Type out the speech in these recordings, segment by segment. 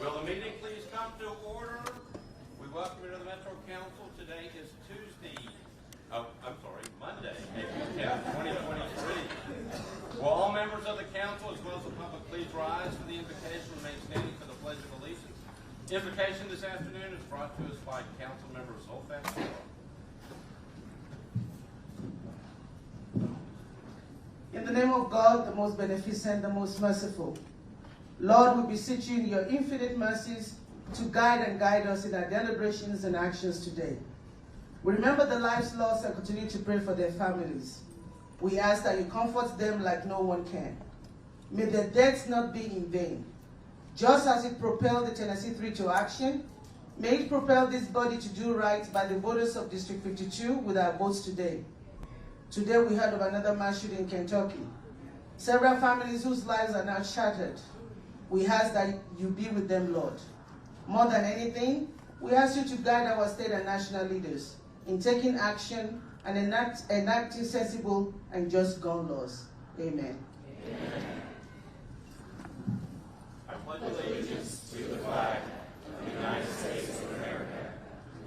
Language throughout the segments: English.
Will the meeting please come to order? We welcome you to the Metro Council. Today is Monday, April 10th, 2023. Will all members of the council as well as the public please rise for the invocation and remain standing for the Pledge of Allegiance. Invocation this afternoon is brought to us by Council Member Zolfat. In the name of God, the most beneficent, the most merciful, Lord, we beseech you in your infinite mercies to guide us in our deliberations and actions today. We remember the lives lost and continue to pray for their families. We ask that you comfort them like no one can. May their deaths not be in vain. Just as it propelled the Tennessee 3 to action, may it propel this body to do right by the voters of District 52 with our votes today. Today we heard of another mass shooting in Kentucky. Several families whose lives are now shattered. We ask that you be with them, Lord. More than anything, we ask you to guide our state and national leaders in taking action and enacting sensible and just gun laws. Amen. Amen. I pledge allegiance to the flag of the United States of America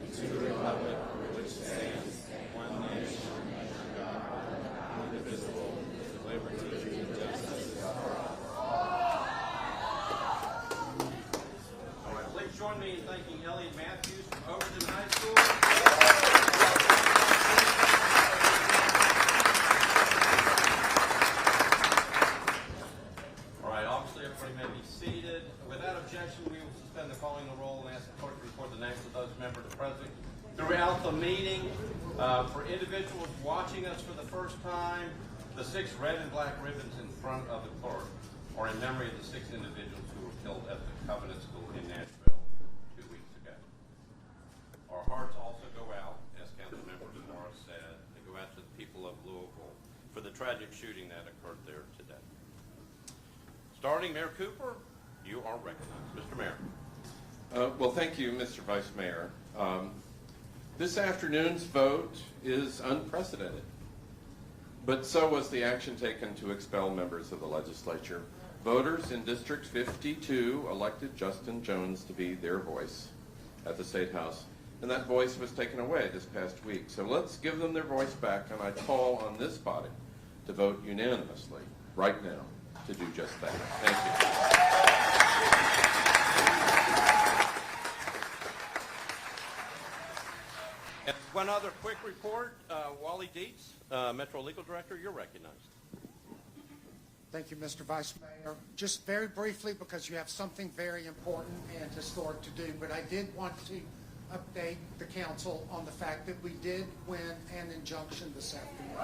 and to the republic for which it stands, one nation, under God, indivisible, with liberty and justice for all. All right, please join me in thanking Elliot Matthews from Overton High School. We will suspend the calling the roll and ask the clerk to record the names of those members present throughout the meeting. For individuals watching us for the first time, the 6 red and black ribbons in front of the clerk are in memory of the 6 individuals who were killed at the Covenant School in Nashville 2 weeks ago. Our hearts also go out, as Councilmember Morris said, they go out to the people of Louisville for the tragic shooting that occurred there today. Starting Mayor Cooper, you are recognized. Mr. Mayor. Well, thank you, Mr. Vice Mayor. This afternoon's vote is unprecedented, but so was the action taken to expel members of the legislature. Voters in District 52 elected Justin Jones to be their voice at the State House, and that voice was taken away this past week. So let's give them their voice back, and I call on this body to vote unanimously right now to do just that. Thank you. And one other quick report, Wally Dietz, Metro Legal Director, you're recognized. Thank you, Mr. Vice Mayor. Just very briefly, because you have something very important and historic to do, but I did want to update the council on the fact that we did win an injunction this afternoon.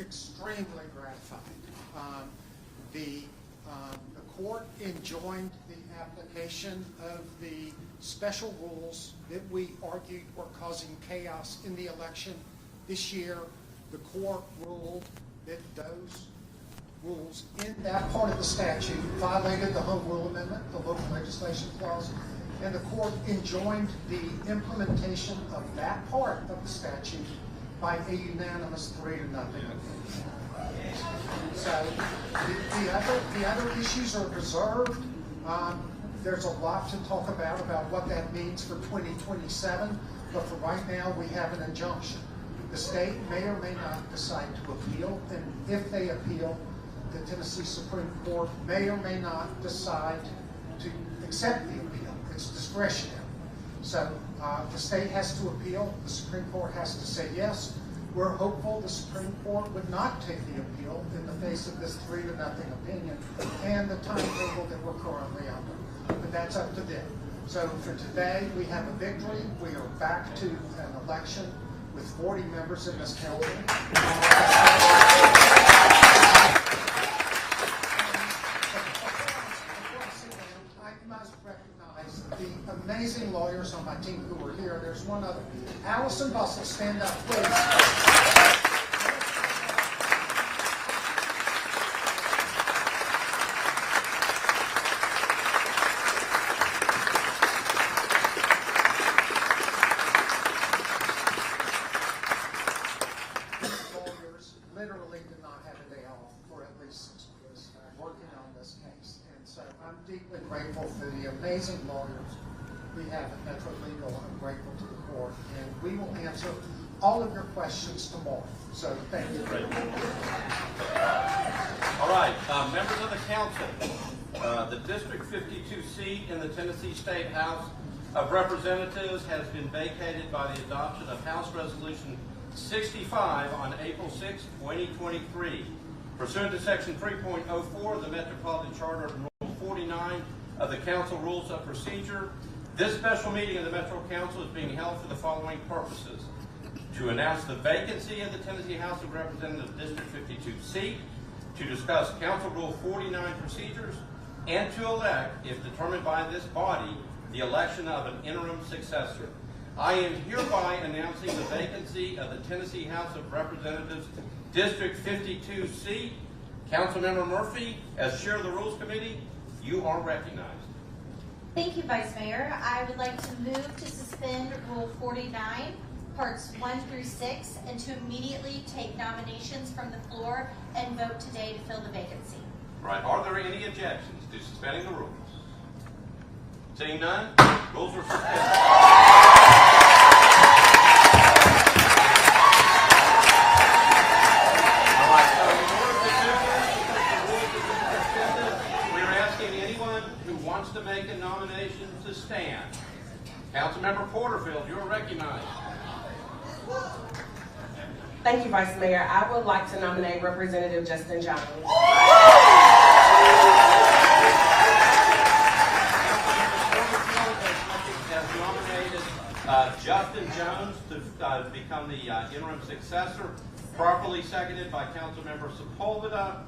Extremely gratified. The court enjoined the application of the special rules that we argued were causing chaos in the election this year. The court ruled that those rules in that part of the statute violated the Home Rule Amendment, the local legislation clause, and the court enjoined the implementation of that part of the statute by a unanimous 3-0. So the other issues are reserved. There's a lot to talk about what that means for 2027, but for right now we have an injunction. The state may or may not decide to appeal, and if they appeal, the Tennessee Supreme Court may or may not decide to accept the appeal. It's discretionary. So the state has to appeal, the Supreme Court has to say yes. We're hopeful the Supreme Court would not take the appeal in the face of this 3-0 opinion and the timetable that we're currently under. But that's up to them. So for today, we have a victory. We are back to an election with 40 members in this council. The amazing lawyers on my team who are here. There's one other. Allison Bussell, stand up, please. I'm deeply grateful for the amazing lawyers we have at Metro Legal. I'm grateful to the court, and we will answer all of your questions tomorrow. So thank you. Great. All right, members of the council, the District 52 seat in the Tennessee State House of Representatives has been vacated by the adoption of House Resolution 65 on April 6, 2023. Pursuant to Section 3.04 of the Metropolitan Charter of Rule 49 of the Council Rules of Procedure, this special meeting of the Metro Council is being held for the following purposes: to announce the vacancy of the Tennessee House of Representatives District 52 seat, to discuss Council Rule 49 procedures, and to elect, if determined by this body, the election of an interim successor. I am hereby announcing the vacancy of the Tennessee House of Representatives District 52 seat. Councilmember Murphy, as Chair of the Rules Committee, you are recognized. Thank you, Vice Mayor. I would like to move to suspend Rule 49, Parts 1 through 6, and to immediately take nominations from the floor and vote today to fill the vacancy. Right. Are there any objections to suspending the rules? Seeing none, rules are suspended. All right, so in order to do this, because the rules have been suspended, we are asking anyone who wants to make a nomination to stand. Councilmember Porterfield, you are recognized. Thank you, Vice Mayor. I would like to nominate Representative Justin Jones. Has nominated Justin Jones to become the interim successor, properly seconded by Councilmember Sepulveda.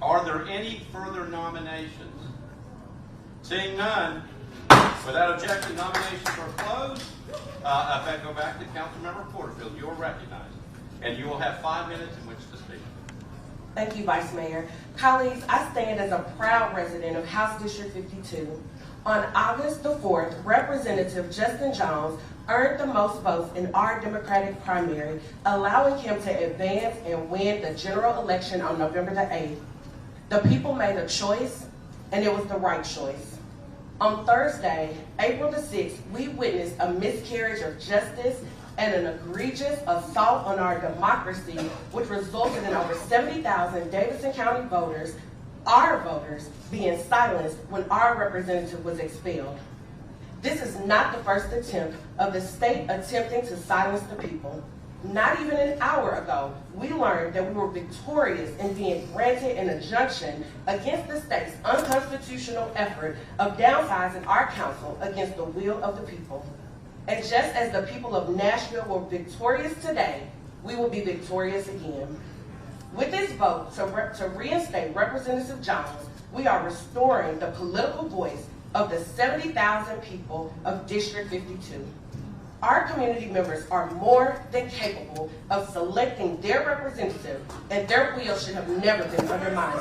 Are there any further nominations? Seeing none, without objection, nominations are closed. I go back to Councilmember Porterfield. You are recognized, and you will have 5 minutes in which to speak. Thank you, Vice Mayor. Colleagues, I stand as a proud resident of House District 52. On August the 4th, Representative Justin Jones earned the most votes in our Democratic primary, allowing him to advance and win the general election on November the 8th. The people made a choice, and it was the right choice. On Thursday, April the 6th, we witnessed a miscarriage of justice and an egregious assault on our democracy, which resulted in over 70,000 Davidson County voters, our voters, being silenced when our representative was expelled. This is not the first attempt of the state attempting to silence the people. Not even an hour ago, we learned that we were victorious in being granted an injunction against the state's unconstitutional effort of downsizing our council against the will of the people. And just as the people of Nashville were victorious today, we will be victorious again. With this vote to reinstate Representative Jones, we are restoring the political voice of the 70,000 people of District 52. Our community members are more than capable of selecting their representative, and their will should have never been undermined.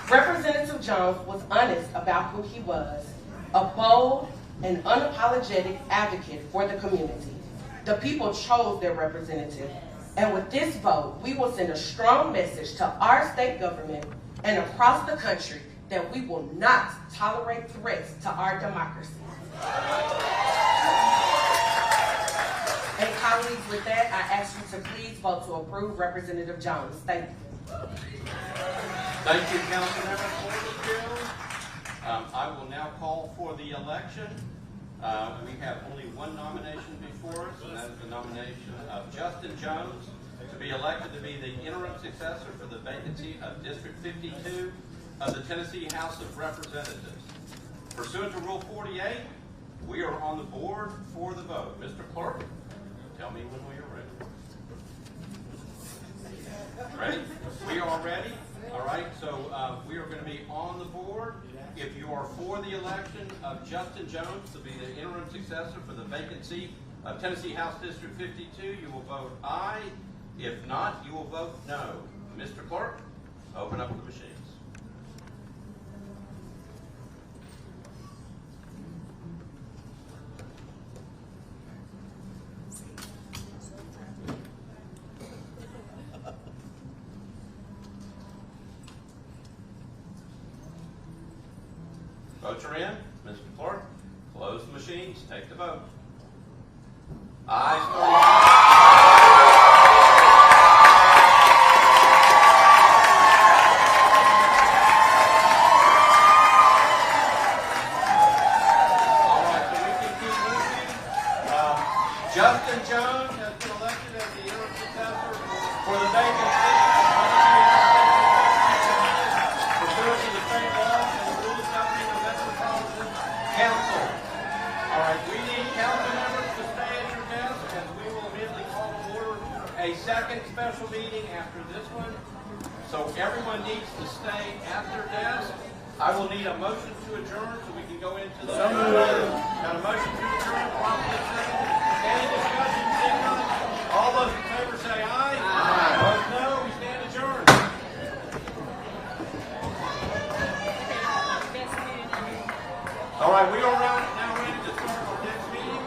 Representative Jones was honest about who he was, a bold and unapologetic advocate for the community. The people chose their representative, and with this vote, we will send a strong message to our state government and across the country that we will not tolerate threats to our democracy. And colleagues, with that, I ask you to please vote to approve Representative Jones. Thank you. Thank you, Councilmember Porterfield. I will now call for the election. We have only one nomination before us, and that is the nomination of Justin Jones to be elected to be the interim successor for the vacancy of District 52 of the Tennessee House of Representatives. Pursuant to Rule 48, we are on the board for the vote. Mr. Clerk, tell me when we are ready. Ready? We are ready. All right, so we are going to be on the board. If you are for the election of Justin Jones to be the interim successor for the vacancy of Tennessee House District 52, you will vote aye. If not, you will vote no. Mr. Clerk, open up the machines. Votes are in. Mr. Clerk, close the machines. Take the vote. Ayes 30. Justin Jones has been elected as the interim successor for the vacant position pursuant to the state laws and the rules governing the Metropolitan Council. All right, we need council members to stay at your desk, and we will immediately call to order a second special meeting after this one. So everyone needs to stay at their desk. I will need a motion to adjourn so we can go into the. Got a motion to adjourn, properly seconded. Any discussion? Seeing none? All those in favor say aye. Aye. Opposed, no. We stand adjourned. All right, we are now ready to start our next meeting.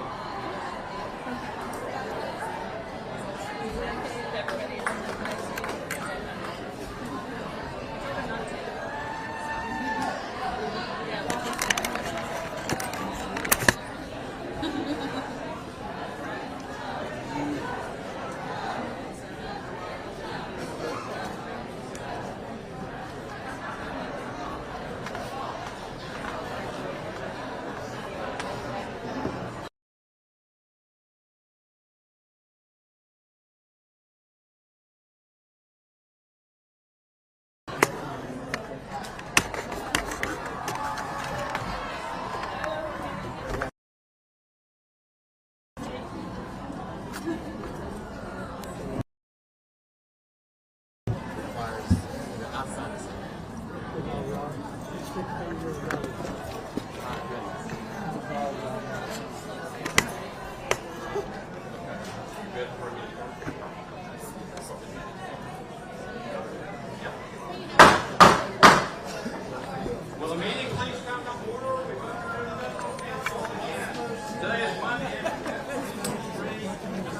Outside.